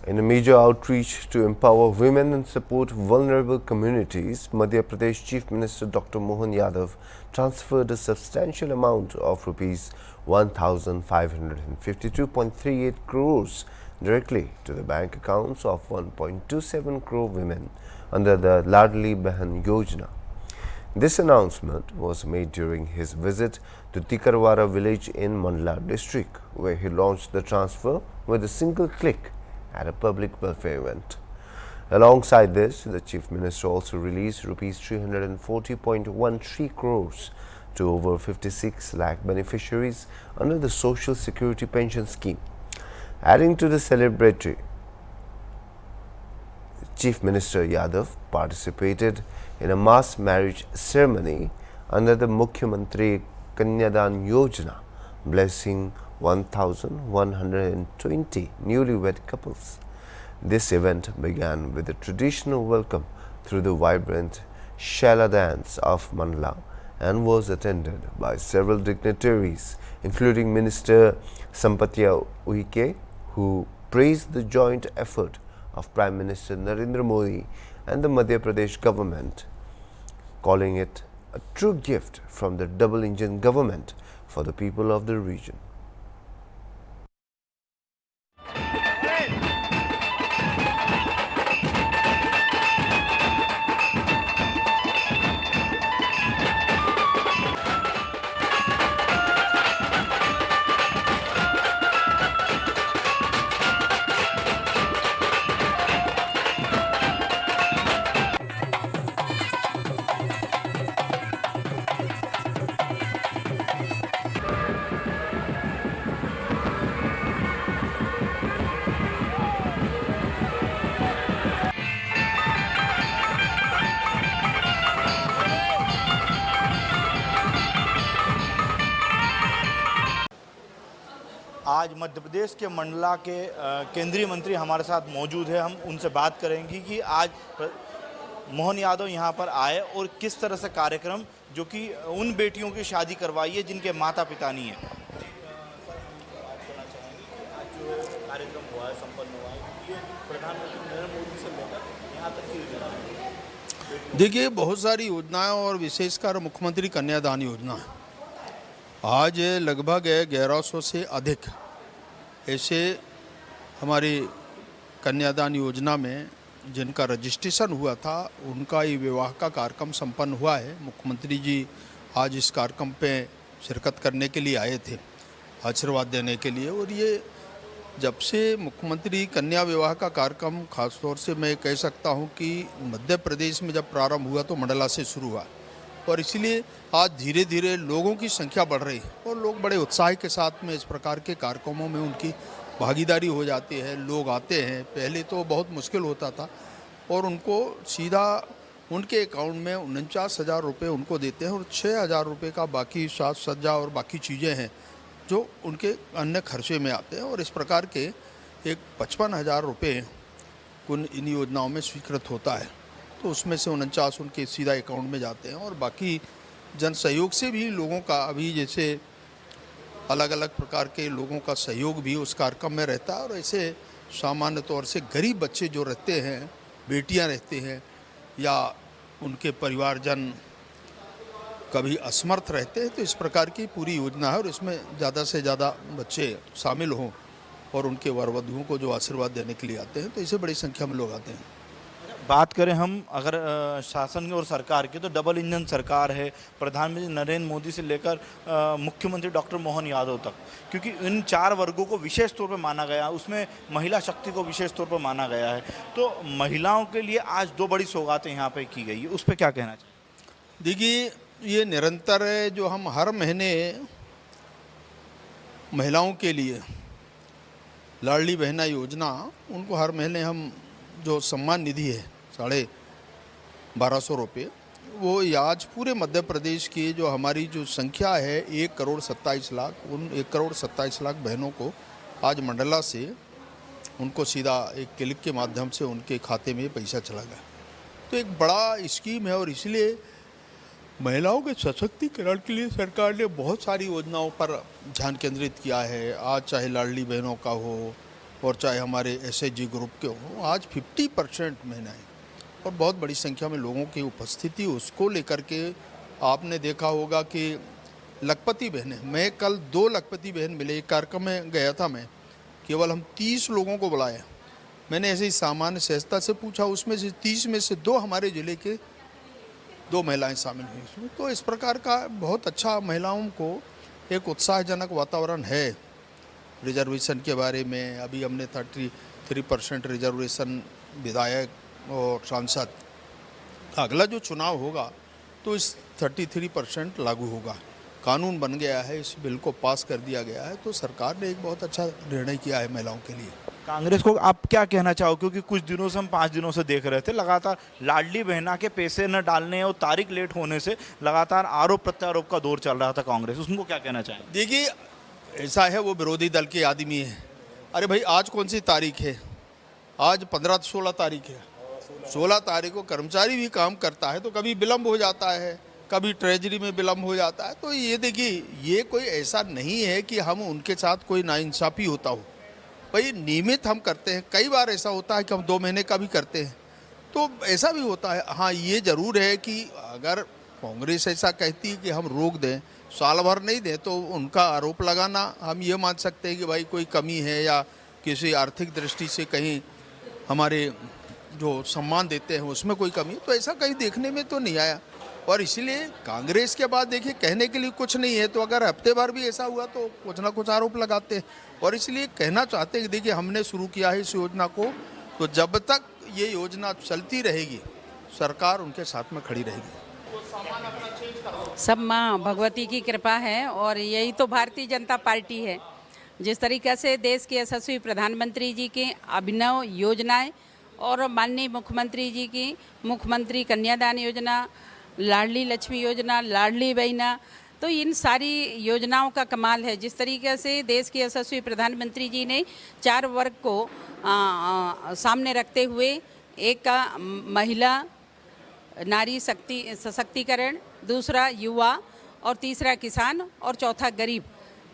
In a major outreach to empower women and support vulnerable communities, Madhya Pradesh Chief Minister Dr. Mohan Yadav transferred a substantial amount of rupees 1,552.38 crores directly to the bank accounts of 1.27 crore women under the Ladli Behan Yojana. This announcement was made during his visit to Tikarwara village in Mandla district, where he launched the transfer with a single click at a public welfare event. Alongside this, the Chief Minister also released rupees 340.13 crores to over 56 lakh beneficiaries under the Social Security Pension Scheme. Adding to the celebratory, Chief Minister Yadav participated in a mass marriage ceremony under the Mukhyamantri Kanyadan Yojana, blessing 1,120 newlywed couples. This event began with a traditional welcome through the vibrant Shaila dance of Mandla and was attended by several dignitaries, including Minister Sampatya Uike, who praised the joint effort of Prime Minister Narendra Modi and the Madhya Pradesh government, calling it a true gift from the double-engine government for the people of the region. आज मध्य प्रदेश के मंडला के केंद्रीय मंत्री हमारे साथ मौजूद है। हम उनसे बात करेंगे कि आज मोहन यादव यहां पर आए और किस तरह से कार्यक्रम जो कि उन बेटियों की शादी करवाई है जिनके माता पिता नहीं है। कार्यक्रम हुआ है, संपन्न हुआ है, ये प्रधानमंत्री नरेंद्र मोदी से लेकर यहाँ तक की योजना है। देखिए, बहुत सारी योजनाएं और विशेषकर मुख्यमंत्री कन्यादान योजना है। आज लगभग 1100 से अधिक ऐसे हमारी कन्यादान योजना में जिनका रजिस्ट्रेशन हुआ था, उनका ये विवाह का कार्यक्रम संपन्न हुआ है। मुख्यमंत्री जी आज इस कार्यक्रम पे शिरकत करने के लिए आए थे, आशीर्वाद देने के लिए। और ये जब से मुख्यमंत्री कन्या विवाह का कार्यक्रम खासतौर से मैं कह सकता हूँ कि मध्य प्रदेश में जब प्रारंभ हुआ तो मंडला से शुरू हुआ, और इसलिए आज धीरे धीरे लोगों की संख्या बढ़ रही है और लोग बड़े उत्साह के साथ में इस प्रकार के कार्यक्रमों में उनकी भागीदारी हो जाती है। लोग आते हैं, पहले तो बहुत मुश्किल होता था और उनको सीधा उनके अकाउंट में 49,000 रुपये उनको देते हैं और 6,000 रुपये का बाकी साज सज्जा और बाकी चीज़ें हैं जो उनके अन्य खर्चे में आते हैं। और इस प्रकार के एक 55,000 रुपये इन योजनाओं में स्वीकृत होता है, तो उसमें से 49 उनके सीधा अकाउंट में जाते हैं। और बाकी जन सहयोग से भी लोगों का अभी जैसे अलग अलग प्रकार के लोगों का सहयोग भी उस कार्यक्रम में रहता है। और ऐसे सामान्य तौर से गरीब बच्चे जो रहते हैं, बेटियां रहते हैं या उनके परिवारजन कभी असमर्थ रहते हैं, तो इस प्रकार की पूरी योजना है और इसमें ज़्यादा से ज़्यादा बच्चे शामिल हों और उनके वर वधुओं को जो आशीर्वाद देने के लिए आते हैं, तो इसे बड़ी संख्या में लोग आते हैं। बात करें हम अगर शासन और सरकार की, तो डबल इंजन सरकार है, प्रधानमंत्री नरेंद्र मोदी से लेकर मुख्यमंत्री डॉक्टर मोहन यादव तक, क्योंकि इन 4 वर्गों को विशेष तौर पर माना गया, उसमें महिला शक्ति को विशेष तौर पर माना गया है। तो महिलाओं के लिए आज 2 बड़ी सौगातें यहाँ पे की गई है, उस पर क्या कहना चाहिए? देखिए, ये निरंतर है जो हम हर महीने महिलाओं के लिए लाडली बहना योजना, उनको हर महीने हम जो सम्मान निधि है 1250 रुपये, वो आज पूरे मध्य प्रदेश की जो हमारी जो संख्या है 1,27,00,000, उन 1,27,00,000 बहनों को आज मंडला से उनको सीधा एक क्लिक के माध्यम से उनके खाते में पैसा चला गया। तो एक बड़ा स्कीम है और इसलिए महिलाओं के सशक्तिकरण के लिए सरकार ने बहुत सारी योजनाओं पर ध्यान केंद्रित किया है। आज चाहे लाडली बहनों का हो और चाहे हमारे एसएचजी ग्रुप के हों, आज 50% महिलाएं और बहुत बड़ी संख्या में लोगों की उपस्थिति, उसको लेकर के आपने देखा होगा कि लखपति बहनें, मैं कल 2 लखपति बहन मिले, एक कार्यक्रम में गया था मैं, केवल हम 30 लोगों को बुलाया। मैंने ऐसे ही सामान्य सहजता से पूछा, उसमें से 30 में से 2 हमारे ज़िले के 2 महिलाएं शामिल हुई उसमें। तो इस प्रकार का बहुत अच्छा महिलाओं को एक उत्साहजनक वातावरण है। रिजर्वेशन के बारे में अभी हमने 33% रिजर्वेशन विधायक और सांसद, अगला जो चुनाव होगा तो इस 33% लागू होगा। कानून बन गया है, इस बिल को पास कर दिया गया है, तो सरकार ने एक बहुत अच्छा निर्णय किया है महिलाओं के लिए। कांग्रेस को आप क्या कहना चाहो, क्योंकि कुछ दिनों से हम 5 दिनों से देख रहे थे लगातार लाडली बहना के पैसे न डालने और तारीख लेट होने से लगातार आरोप प्रत्यारोप का दौर चल रहा था कांग्रेस, उसको क्या कहना चाहेंगे? देखिए, ऐसा है, वो विरोधी दल के आदमी है। अरे भाई, आज कौन सी तारीख है? आज 15-16 तारीख है। 16 तारीख को कर्मचारी भी काम करता है तो कभी विलम्ब हो जाता है, कभी ट्रेजरी में विलम्ब हो जाता है। तो ये देखिए, ये कोई ऐसा नहीं है कि हम उनके साथ कोई नाइंसाफ़ी होता हो। भाई, नियमित हम करते हैं। कई बार ऐसा होता है कि हम 2 महीने का भी करते हैं, तो ऐसा भी होता है। हाँ, ये ज़रूर है कि अगर कांग्रेस ऐसा कहती है कि हम रोक दें, साल भर नहीं दें, तो उनका आरोप लगाना हम ये मान सकते हैं कि भाई कोई कमी है या किसी आर्थिक दृष्टि से कहीं हमारे जो सम्मान देते हैं उसमें कोई कमी, तो ऐसा कहीं देखने में तो नहीं आया। और इसीलिए कांग्रेस के बाद देखिए, कहने के लिए कुछ नहीं है, तो अगर हफ्ते भर भी ऐसा हुआ तो कुछ ना कुछ आरोप लगाते हैं। और इसलिए कहना चाहते हैं कि देखिए, हमने शुरू किया है इस योजना को, तो जब तक ये योजना चलती रहेगी सरकार उनके साथ में खड़ी रहेगी। सब माँ भगवती की कृपा है और यही तो भारतीय जनता पार्टी है। जिस तरीक़े से देश के यशस्वी प्रधानमंत्री जी की अभिनव योजनाएं और माननीय मुख्यमंत्री जी की मुख्यमंत्री कन्यादान योजना, लाडली लक्ष्मी योजना, लाडली बहना, तो इन सारी योजनाओं का कमाल है। जिस तरीके से देश के यशस्वी प्रधानमंत्री जी ने 4 वर्ग को सामने रखते हुए, एक का महिला नारी शक्ति सशक्तिकरण, दूसरा युवा और तीसरा किसान और चौथा गरीब,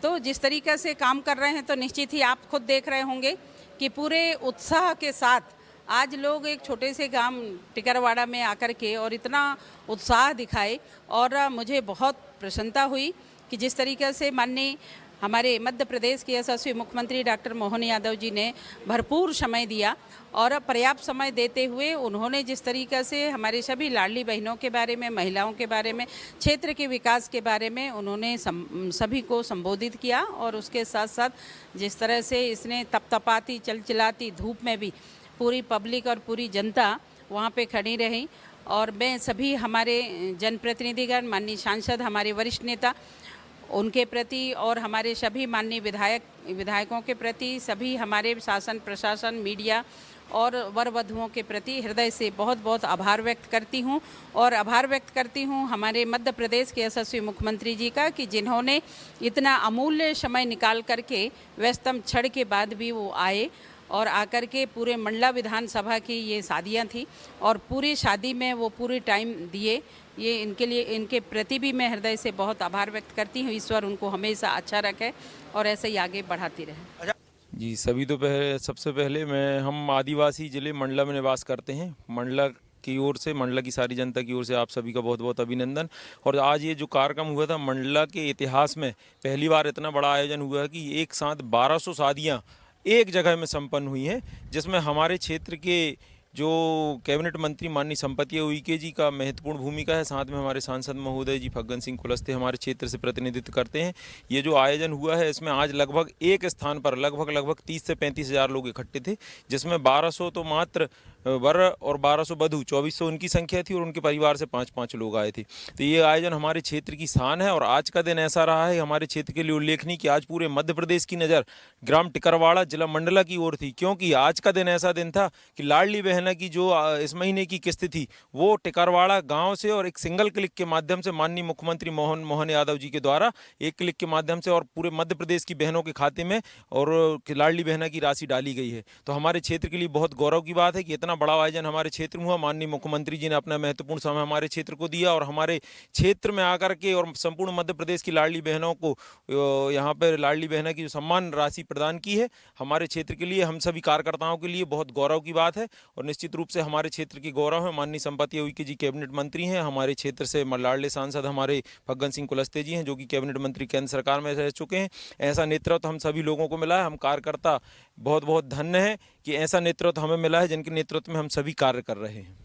तो जिस तरीके से काम कर रहे हैं तो निश्चित ही आप खुद देख रहे होंगे कि पूरे उत्साह के साथ आज लोग एक छोटे से गांव टिकरवाड़ा में आकर के और इतना उत्साह दिखाए। और मुझे बहुत प्रसन्नता हुई कि जिस तरीके से माननीय हमारे मध्य प्रदेश के यशस्वी मुख्यमंत्री डॉक्टर मोहन यादव जी ने भरपूर समय दिया और पर्याप्त समय देते हुए उन्होंने जिस तरीके से हमारे सभी लाडली बहनों के बारे में, महिलाओं के बारे में, क्षेत्र के विकास के बारे में उन्होंने सभी को संबोधित किया। और उसके साथ साथ जिस तरह से इसने तपतपाती चलचिलाती धूप में भी पूरी पब्लिक और पूरी जनता वहाँ पे खड़ी रही। और मैं सभी हमारे जनप्रतिनिधिगण, माननीय सांसद, हमारे वरिष्ठ नेता, उनके प्रति और हमारे सभी माननीय विधायकों के प्रति, सभी हमारे शासन प्रशासन, मीडिया और वर वधुओं के प्रति हृदय से बहुत बहुत आभार व्यक्त करती हूँ। और आभार व्यक्त करती हूँ हमारे मध्य प्रदेश के यशस्वी मुख्यमंत्री जी का कि जिन्होंने इतना अमूल्य समय निकाल करके व्यस्तम क्षण के बाद भी वो आए और आकर के पूरे मंडला विधानसभा की ये शादियाँ थी और पूरी शादी में वो पूरी टाइम दिए। ये इनके लिए, इनके प्रति भी मैं हृदय से बहुत आभार व्यक्त करती हूँ। ईश्वर उनको हमेशा अच्छा रखे और ऐसे ही आगे बढ़ाती रहे। जी, सबसे पहले हम आदिवासी ज़िले मंडला में निवास करते हैं। मंडला की ओर से, मंडला की सारी जनता की ओर से आप सभी का बहुत बहुत अभिनंदन। और आज ये जो कार्यक्रम हुआ था, मंडला के इतिहास में पहली बार इतना बड़ा आयोजन हुआ है कि एक साथ 1200 शादियाँ एक जगह में संपन्न हुई हैं, जिसमें हमारे क्षेत्र के जो कैबिनेट मंत्री माननीय संपत्ति उइके जी का महत्वपूर्ण भूमिका है। साथ में हमारे सांसद महोदय जी फग्गन सिंह कुलस्ते हमारे क्षेत्र से प्रतिनिधित्व करते हैं। ये जो आयोजन हुआ है, इसमें आज लगभग एक स्थान पर लगभग 30 से 35 हज़ार लोग इकट्ठे थे, जिसमें 1200 तो मात्र वर और 1200 वधु, 2400 उनकी संख्या थी और उनके परिवार से 5-5 लोग आए थे। तो ये आयोजन हमारे क्षेत्र की शान है। और आज का दिन ऐसा रहा है हमारे क्षेत्र के लिए उल्लेखनीय कि आज पूरे मध्य प्रदेश की नज़र ग्राम टिकरवाड़ा जिला मंडला की ओर थी, क्योंकि आज का दिन ऐसा दिन था कि लाडली बहन बहना की जो इस महीने की किस्त थी वो टिकरवाड़ा गांव से और एक सिंगल क्लिक के माध्यम से माननीय मुख्यमंत्री मोहन यादव जी के द्वारा एक क्लिक के माध्यम से और पूरे मध्य प्रदेश की बहनों के खाते में और लाडली बहना की राशि डाली गई है। तो हमारे क्षेत्र के लिए बहुत गौरव की बात है कि इतना बड़ा आयोजन हमारे क्षेत्र में हुआ। माननीय मुख्यमंत्री जी ने अपना महत्वपूर्ण समय हमारे क्षेत्र को दिया और हमारे क्षेत्र में आकर के और संपूर्ण मध्य प्रदेश की लाडली बहनों को यहाँ पर लाडली बहना की जो सम्मान राशि प्रदान की है, हमारे क्षेत्र के लिए हम सभी कार्यकर्ताओं के लिए बहुत गौरव की बात है। और निश्चित रूप से हमारे क्षेत्र की गौरव है माननीय संपत्ति उइके जी कैबिनेट मंत्री हैं, हमारे क्षेत्र से लाडले सांसद हमारे फग्गन सिंह कुलस्ते जी हैं जो कि कैबिनेट मंत्री केंद्र सरकार में रह चुके हैं। ऐसा नेतृत्व हम सभी लोगों को मिला है। हम कार्यकर्ता बहुत बहुत धन्य हैं कि ऐसा नेतृत्व हमें मिला है जिनके नेतृत्व में हम सभी कार्य कर रहे हैं।